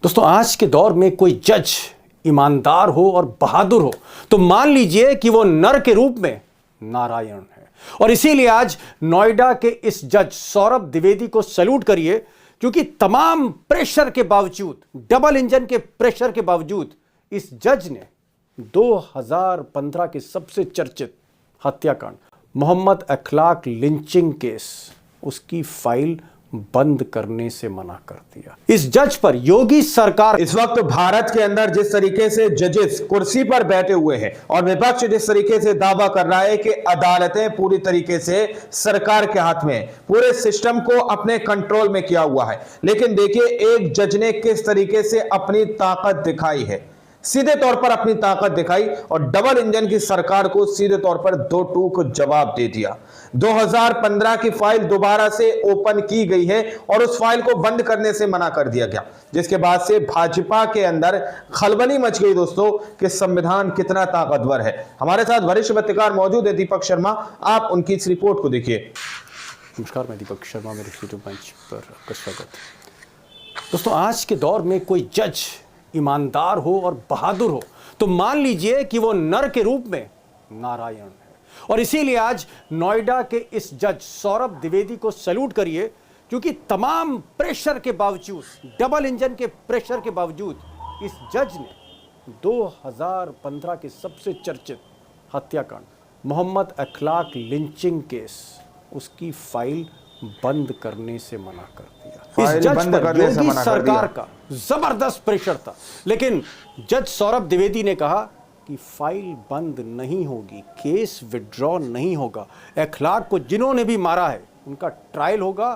दोस्तों, आज के दौर में कोई जज ईमानदार हो और बहादुर हो तो मान लीजिए कि वो नर के रूप में नारायण है। और इसीलिए आज नोएडा के इस जज सौरभ द्विवेदी को सैल्यूट करिए, क्योंकि तमाम प्रेशर के बावजूद, डबल इंजन के प्रेशर के बावजूद इस जज ने 2015 के सबसे चर्चित हत्याकांड मोहम्मद अखलाक लिंचिंग केस, उसकी फाइल बंद करने से मना कर दिया। इस जज पर योगी सरकार इस वक्त भारत के अंदर जिस तरीके से जजेस कुर्सी पर बैठे हुए हैं और विपक्ष जिस तरीके से दावा कर रहा है कि अदालतें पूरी तरीके से सरकार के हाथ में, पूरे सिस्टम को अपने कंट्रोल में किया हुआ है, लेकिन देखिए एक जज ने किस तरीके से अपनी ताकत दिखाई है, सीधे तौर पर अपनी ताकत दिखाई और डबल इंजन की सरकार को सीधे तौर पर दो टूक जवाब दे दिया। 2015 की फाइल दोबारा से ओपन की गई है और उस फाइल को बंद करने से मना कर दिया गया, जिसके बाद से भाजपा के अंदर खलबली मच गई दोस्तों कि संविधान कितना ताकतवर है। हमारे साथ वरिष्ठ पत्रकार मौजूद है दीपक शर्मा, आप उनकी इस रिपोर्ट को देखिए। नमस्कार, मैं दीपक शर्मा, मेरे यूट्यूब मंच पर आपका स्वागत। दोस्तों, आज के दौर में कोई जज ईमानदार हो और बहादुर हो तो मान लीजिए कि वो नर के रूप में नारायण है। और इसीलिए आज नोएडा के इस जज सौरभ द्विवेदी को सैल्यूट करिए, क्योंकि तमाम प्रेशर के बावजूद, डबल इंजन के प्रेशर के बावजूद इस जज ने 2015 के सबसे चर्चित हत्याकांड मोहम्मद अखलाक लिंचिंग केस, उसकी फाइल बंद करने से मना कर दिया। इस जज पर योगी सरकार का जबरदस्त प्रेशर था, लेकिन जज सौरभ द्विवेदी ने कहा कि फाइल बंद नहीं होगी, केस विड्रॉ नहीं होगा, अखलाक को जिन्होंने भी मारा है उनका ट्रायल होगा,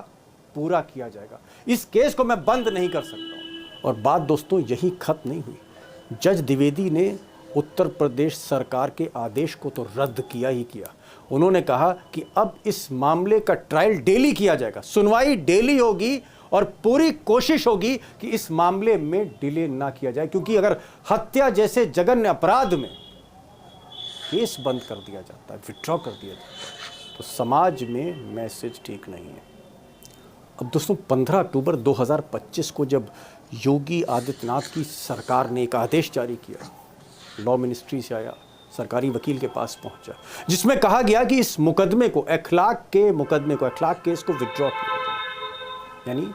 पूरा किया जाएगा, इस केस को मैं बंद नहीं कर सकता। और बात दोस्तों यही खत्म नहीं हुई। जज द्विवेदी ने उत्तर प्रदेश सरकार के आदेश को तो रद्द किया ही किया। उन्होंने कहा कि अब इस मामले का ट्रायल डेली किया जाएगा, सुनवाई डेली होगी और पूरी कोशिश होगी कि इस मामले में डिले ना किया जाए, क्योंकि अगर हत्या जैसे जघन्य अपराध में केस बंद कर दिया जाता है, विड्रॉ कर दिया जाता है, तो समाज में मैसेज ठीक नहीं है। अब दोस्तों, 15 अक्टूबर 2025 को जब योगी आदित्यनाथ की सरकार ने एक आदेश जारी किया, लॉ मिनिस्ट्री से आया, सरकारी वकील के पास पहुंचा, जिसमें कहा गया कि इस मुकदमे को, अखलाक केस को विड्रॉ किया जाए, यानी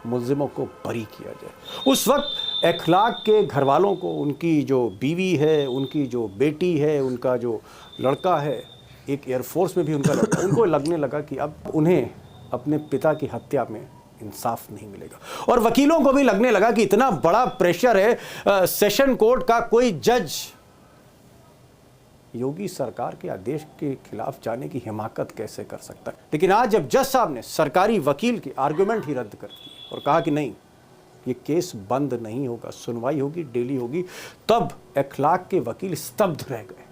मुल्जिमों को बरी किया जाए। उस वक्त अखलाक के घर वालों को, उनकी जो बीवी है, उनकी जो बेटी है, उनका जो लड़का है, एक एयरफोर्स में भी उनका लड़का, उनको लगने लगा कि अब उन्हें अपने पिता की हत्या में इंसाफ नहीं मिलेगा। और वकीलों को भी लगने लगा कि इतना बड़ा प्रेशर है सेशन कोर्ट का, कोई जज योगी सरकार के आदेश के खिलाफ जाने की हिमाकत कैसे कर सकता है। लेकिन आज जब जज साहब ने सरकारी वकील की आर्गुमेंट ही रद्द कर दी और कहा कि नहीं, ये केस बंद नहीं होगा, सुनवाई होगी, डेली होगी, तब अखलाक के वकील स्तब्ध रह गए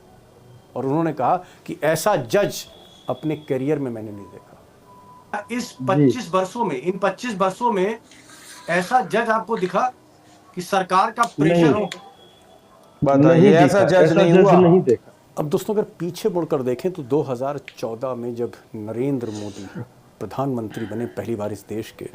और उन्होंने कहा कि ऐसा जज अपने करियर में मैंने नहीं देखा। इस 25 वर्षों में, इन 25 वर्षों में ऐसा जज आपको दिखा कि सरकार का प्रेशर हो? बताइए, ऐसा जज नहीं हुआ। नहीं देखा। अब दोस्तों, अगर पीछे मुड़कर देखें तो 2014 में जब नरेंद्र मोदी प्रधानमंत्री बने पहली बार इस देश के,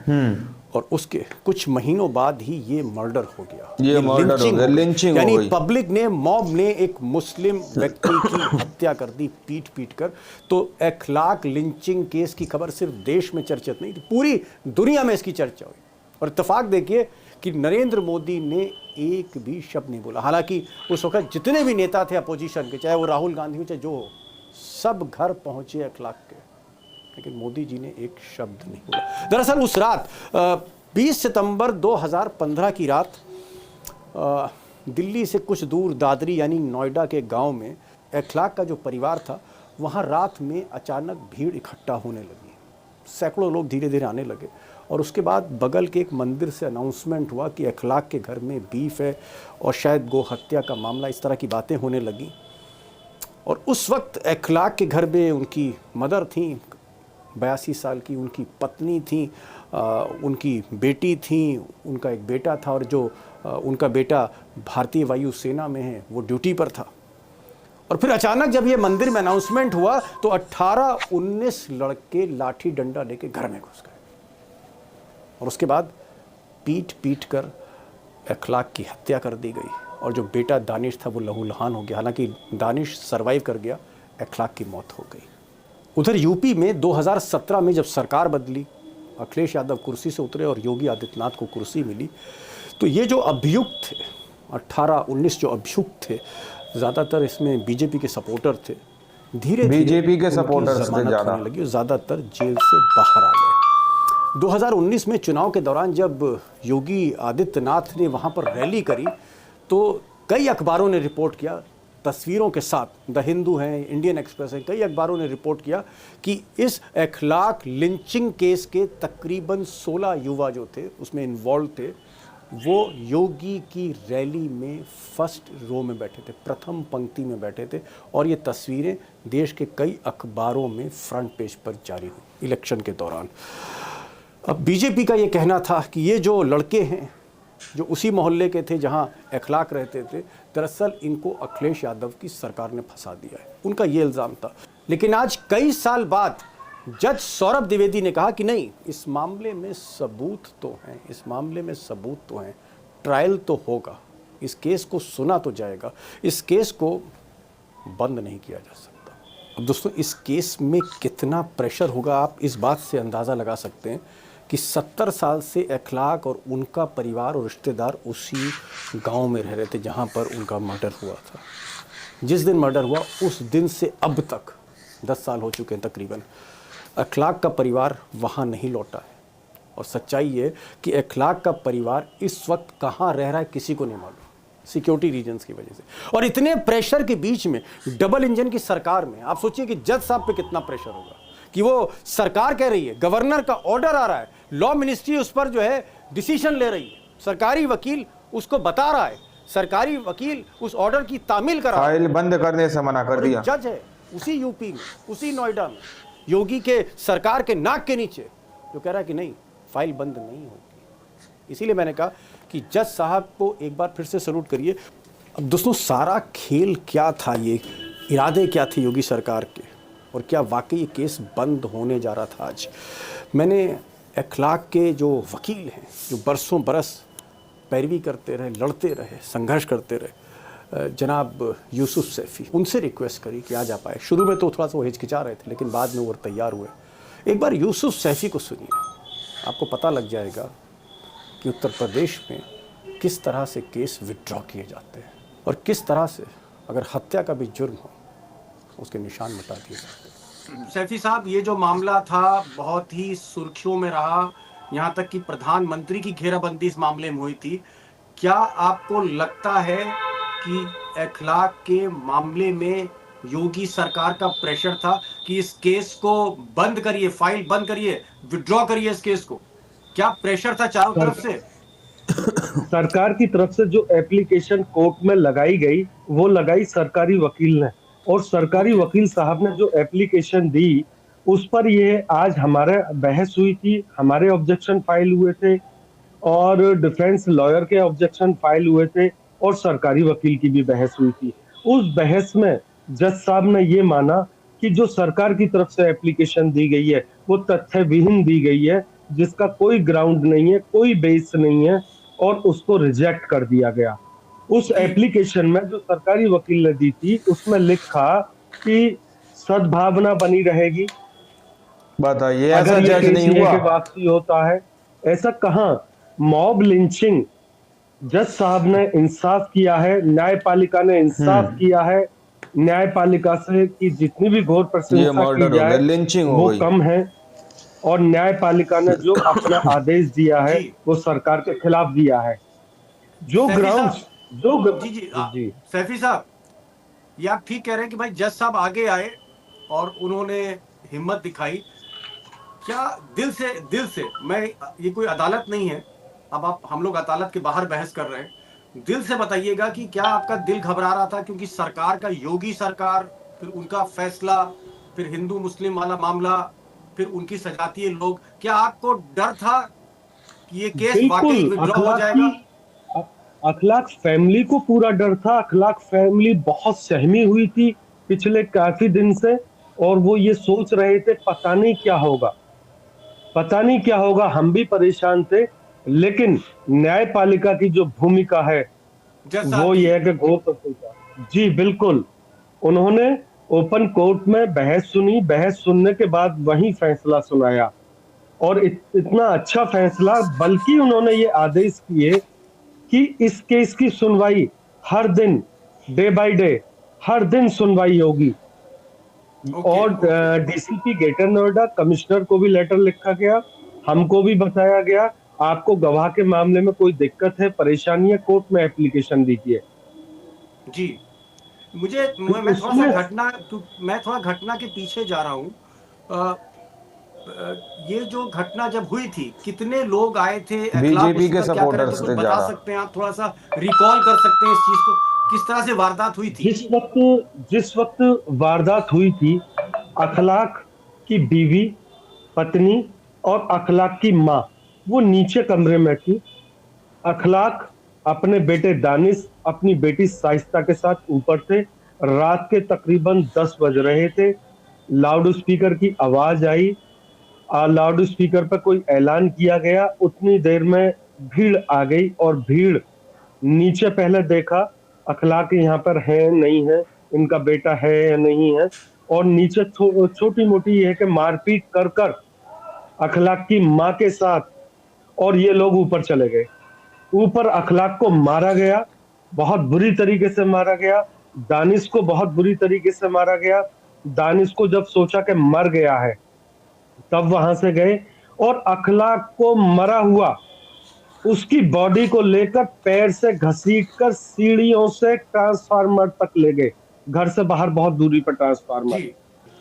और उसके कुछ महीनों बाद ही ये मर्डर हो गया, ये मर्डर हो गया, लिंचिंग हो गई। यानी पब्लिक ने, मॉब ने एक मुस्लिम व्यक्ति की हत्या कर दी पीट कर। तो अखलाक लिंचिंग केस की खबर सिर्फ देश में चर्चित नहीं थी, पूरी दुनिया में इसकी चर्चा हुई। और इत्तेफाक देखिए कि नरेंद्र मोदी ने एक भी शब्द नहीं बोला। हालांकि उस वक्त जितने भी नेता थे अपोजिशन के, चाहे वो राहुल गांधी हो चाहे जो हो, सब घर पहुंचे अखलाक के, लेकिन मोदी जी ने एक शब्द नहीं बोला। दरअसल उस रात 20 सितंबर 2015 की रात दिल्ली से कुछ दूर दादरी यानी नोएडा के गांव में अखलाक का जो परिवार था, वहां रात में अचानक भीड़ इकट्ठा होने लगी, सैकड़ों लोग धीरे धीरे आने लगे। और उसके बाद बगल के एक मंदिर से अनाउंसमेंट हुआ कि अखलाक के घर में बीफ है और शायद गो हत्या का मामला, इस तरह की बातें होने लगी। और उस वक्त अखलाक के घर में उनकी मदर थी, 82 साल की, उनकी पत्नी थी, उनकी बेटी थी, उनका एक बेटा था, और जो उनका बेटा भारतीय वायु सेना में है, वो ड्यूटी पर था। और फिर अचानक जब ये मंदिर में अनाउंसमेंट हुआ तो 18-19 लड़के लाठी डंडा लेके घर में घुस गए और उसके बाद पीट कर अखलाक की हत्या कर दी गई और जो बेटा दानिश था वो लहूलुहान हो गया। हालांकि दानिश सरवाइव कर गया, अखलाक की मौत हो गई। उधर यूपी में 2017 में जब सरकार बदली, अखिलेश यादव कुर्सी से उतरे और योगी आदित्यनाथ को कुर्सी मिली, तो ये जो अभियुक्त थे 18-19 जो अभियुक्त थे, ज़्यादातर इसमें बीजेपी के सपोर्टर थे। धीरे बीजेपी के सपोर्टर्स थे ज़्यादा लगी, ज़्यादातर जेल से बाहर आ गए। 2019 में चुनाव के दौरान जब योगी आदित्यनाथ ने वहाँ पर रैली करी तो कई अखबारों ने रिपोर्ट किया, तस्वीरों के साथ, द हिंदू है, इंडियन एक्सप्रेस है, कई अखबारों ने रिपोर्ट किया कि इस अखलाक लिंचिंग केस के तकरीबन 16 युवा जो थे उसमें इन्वॉल्व थे, वो योगी की रैली में फर्स्ट रो में बैठे थे, प्रथम पंक्ति में बैठे थे। और ये तस्वीरें देश के कई अखबारों में फ्रंट पेज पर जारी हुई इलेक्शन के दौरान। अब बीजेपी का ये कहना था कि ये जो लड़के हैं जो उसी मोहल्ले के थे जहां अखलाक रहते थे, दरअसल इनको अखिलेश यादव की सरकार ने फंसा दिया है, उनका ये इल्ज़ाम था। लेकिन आज कई साल बाद जज सौरभ द्विवेदी ने कहा कि नहीं, इस मामले में सबूत तो हैं, इस मामले में सबूत तो हैं, ट्रायल तो होगा, इस केस को सुना तो जाएगा, इस केस को बंद नहीं किया जा सकता। अब दोस्तों, इस केस में कितना प्रेशर होगा आप इस बात से अंदाज़ा लगा सकते हैं कि 70 साल से अखलाक और उनका परिवार और रिश्तेदार उसी गांव में रह रहे थे जहां पर उनका मर्डर हुआ था। जिस दिन मर्डर हुआ उस दिन से अब तक 10 साल हो चुके हैं तकरीबन, अखलाक का परिवार वहां नहीं लौटा है। और सच्चाई ये कि अखलाक का परिवार इस वक्त कहाँ रह रहा है किसी को नहीं मालूम, सिक्योरिटी रीजंस की वजह से। और इतने प्रेशर के बीच में डबल इंजन की सरकार में आप सोचिए कि जज साहब पे कितना प्रेशर होगा कि वो सरकार कह रही है, गवर्नर का ऑर्डर आ रहा है, लॉ मिनिस्ट्री उस पर जो है डिसीजन ले रही है, सरकारी वकील उसको बता रहा है, सरकारी वकील उस ऑर्डर की तामील करा रहा है, फाइल बंद करने से मना कर दिया। जज है उसी यूपी में, उसी नोएडा में, योगी के सरकार के नाक के नीचे, जो कह रहा है कि नहीं, फाइल बंद नहीं होगी। इसीलिए मैंने कहा कि जज साहब को एक बार फिर से सल्यूट करिए। अब दोस्तों, सारा खेल क्या था, ये इरादे क्या थे योगी सरकार के, और क्या वाकई ये केस बंद होने जा रहा था आज? मैंने अखलाक के जो वकील हैं, जो बरसों बरस पैरवी करते रहे, लड़ते रहे, संघर्ष करते रहे, जनाब यूसुफ सैफी, उनसे रिक्वेस्ट करी कि आ जा पाए। शुरू में तो थोड़ा सा वो हिचकिचा रहे थे, लेकिन बाद में वो तैयार हुए। एक बार यूसुफ सैफी को सुनिए, आपको पता लग जाएगा कि उत्तर प्रदेश में किस तरह से केस विड्रॉ किए जाते हैं और किस तरह से अगर हत्या का भी जुर्म हो उसके निशान मिटा दिए जाते हैं। सैफी साहब, ये जो मामला था बहुत ही सुर्खियों में रहा, यहाँ तक कि प्रधानमंत्री की घेराबंदी इस मामले में हुई थी। क्या आपको लगता है कि अखलाक के मामले में योगी सरकार का प्रेशर था कि इस केस को बंद करिए, फाइल बंद करिए, विड्रॉ करिए इस केस को? क्या प्रेशर था चारों तरफ से? सरकार की तरफ से जो एप्लीकेशन कोर्ट में लगाई गई वो लगाई सरकारी वकील ने, और सरकारी वकील साहब ने जो एप्लीकेशन दी उस पर ये आज हमारे बहस हुई थी, हमारे ऑब्जेक्शन फाइल हुए थे और डिफेंस लॉयर के ऑब्जेक्शन फाइल हुए थे और सरकारी वकील की भी बहस हुई थी। उस बहस में जज साहब ने ये माना कि जो सरकार की तरफ से एप्लीकेशन दी गई है वो तथ्य विहीन दी गई है, जिसका कोई ग्राउंड नहीं है, कोई बेस नहीं है, और उसको रिजेक्ट कर दिया गया। उस एप्लीकेशन में जो सरकारी वकील ने दी थी उसमें लिखा कि सद्भावना बनी रहेगी। बताइए, ऐसा अगर ये जज नहीं केस हुआ? के वापसी होता है, ऐसा कहां? मॉब लिंचिंग, जज साहब ने इंसाफ किया है, न्यायपालिका ने इंसाफ किया है। न्यायपालिका से की जितनी भी घोर प्रशंसा की जाए लिंचिंग हो वो गई। कम है, और न्यायपालिका ने जो अपना आदेश दिया है वो सरकार के खिलाफ दिया है। जो सैफी ग्राउंड्स साहब, जी सैफी साहब, ये आप ठीक कह रहे हैं कि भाई जज साहब आगे आए और उन्होंने हिम्मत दिखाई। क्या दिल से मैं, ये कोई अदालत नहीं है, अब आप हम लोग अदालत के बाहर बहस कर रहे हैं, दिल से बताइएगा कि क्या आपका दिल घबरा रहा था? क्योंकि सरकार का, योगी सरकार, फिर उनका फैसला, फिर हिंदू मुस्लिम वाला मामला, फिर उनकी सजातीय लोग, क्या आपको डर था कि ये केस वाकई विड्रॉ हो जाएगा? अखलाक फैमिली को पूरा डर था। अखलाक फैमिली बहुत सहमी हुई थी पिछले काफी दिन से, और वो ये सोच रहे थे पता नहीं क्या होगा, पता नहीं क्या होगा। हम भी परेशान थे, लेकिन न्यायपालिका की जो भूमिका है जज साहब वो की। ये है कि जी बिल्कुल, उन्होंने ओपन कोर्ट में बहस सुनी, बहस सुनने के बाद वही फैसला सुनाया, और इतना अच्छा फैसला, बल्कि उन्होंने ये आदेश किए कि इस केस की सुनवाई हर दिन, डे बाय डे, हर दिन सुनवाई होगी। और डीसीपी ग्रेटर नोएडा कमिश्नर को भी लेटर लिखा गया, हमको भी बताया गया, आपको गवाह के मामले में कोई दिक्कत है, परेशानी है, कोर्ट में एप्लीकेशन दीजिए। जी, मैं थोड़ा घटना के पीछे जा रहा हूँ। ये जो घटना जब हुई थी, कितने लोग आए थे, बीजेपी के सपोर्टर्स थे बता ज्यादा। सकते हैं आप? थोड़ा सा रिकॉल कर सकते हैं इस चीज को, किस तरह से वारदात हुई थी? जिस वक्त वारदात हुई थी, अखलाक की बीवी, पत्नी और अखलाक की माँ वो नीचे कमरे में थी। अखलाक अपने बेटे दानिश, अपनी बेटी शाइस्ता के साथ ऊपर थे। रात के तकरीबन 10 बज रहे थे। लाउड स्पीकर की आवाज आई, लाउड स्पीकर पर कोई ऐलान किया गया। उतनी देर में भीड़ आ गई, और भीड़ नीचे पहले देखा अखलाक यहाँ पर है नहीं है, इनका बेटा है या नहीं है, और नीचे छोटी मोटी ये है कि मारपीट कर कर अखलाक की माँ के साथ, और ये लोग ऊपर चले गए। ऊपर अखलाक को मारा गया, बहुत बुरी तरीके से मारा गया। दानिश को बहुत बुरी तरीके से मारा गया। दानिश को जब सोचा कि मर गया है, तब वहां से गए और अखलाक को मरा हुआ उसकी बॉडी को लेकर पैर से घसीटकर सीढ़ियों से ट्रांसफार्मर तक ले गए। घर से बाहर बहुत दूरी पर ट्रांसफार्मर। जी,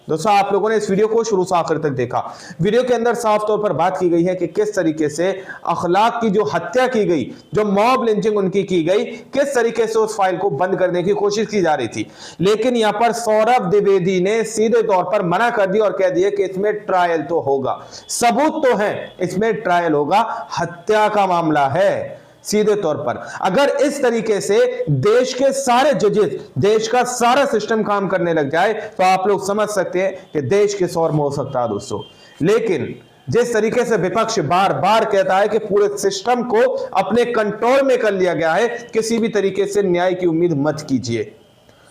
दोस्तों, आप लोगों ने इस वीडियो को शुरू से आखिर तक देखा। वीडियो के अंदर साफ तौर पर बात की गई है कि किस तरीके से अखलाक की जो हत्या की गई, जो मॉब लिंचिंग उनकी की गई, किस तरीके से उस फाइल को बंद करने की कोशिश की जा रही थी। लेकिन यहां पर सौरभ द्विवेदी ने सीधे तौर पर मना कर दिया और कह दिया कि इसमें ट्रायल तो होगा, सबूत तो है, इसमें ट्रायल होगा, हत्या का मामला है। सीधे तौर पर अगर इस तरीके से देश के सारे जजेस, देश का सारा सिस्टम काम करने लग जाए, तो आप लोग समझ सकते हैं कि देश किस ओर मोड़ सकता है दोस्तों। लेकिन जिस तरीके से विपक्ष बार बार कहता है कि पूरे सिस्टम को अपने कंट्रोल में कर लिया गया है, किसी भी तरीके से न्याय की उम्मीद मत कीजिए।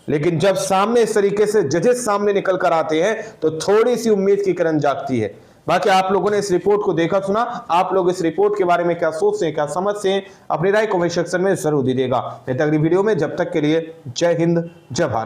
लेकिन जब सामने इस तरीके से जजेस सामने निकल कर आते हैं, तो थोड़ी सी उम्मीद की किरण जागती है। बाकी आप लोगों ने इस रिपोर्ट को देखा सुना, आप लोग इस रिपोर्ट के बारे में क्या सोचते हैं, क्या समझते हैं, अपनी राय कमेंट सेक्शन में जरूर दीजिएगा। अगली वीडियो में, जब तक के लिए जय हिंद, जय भारत।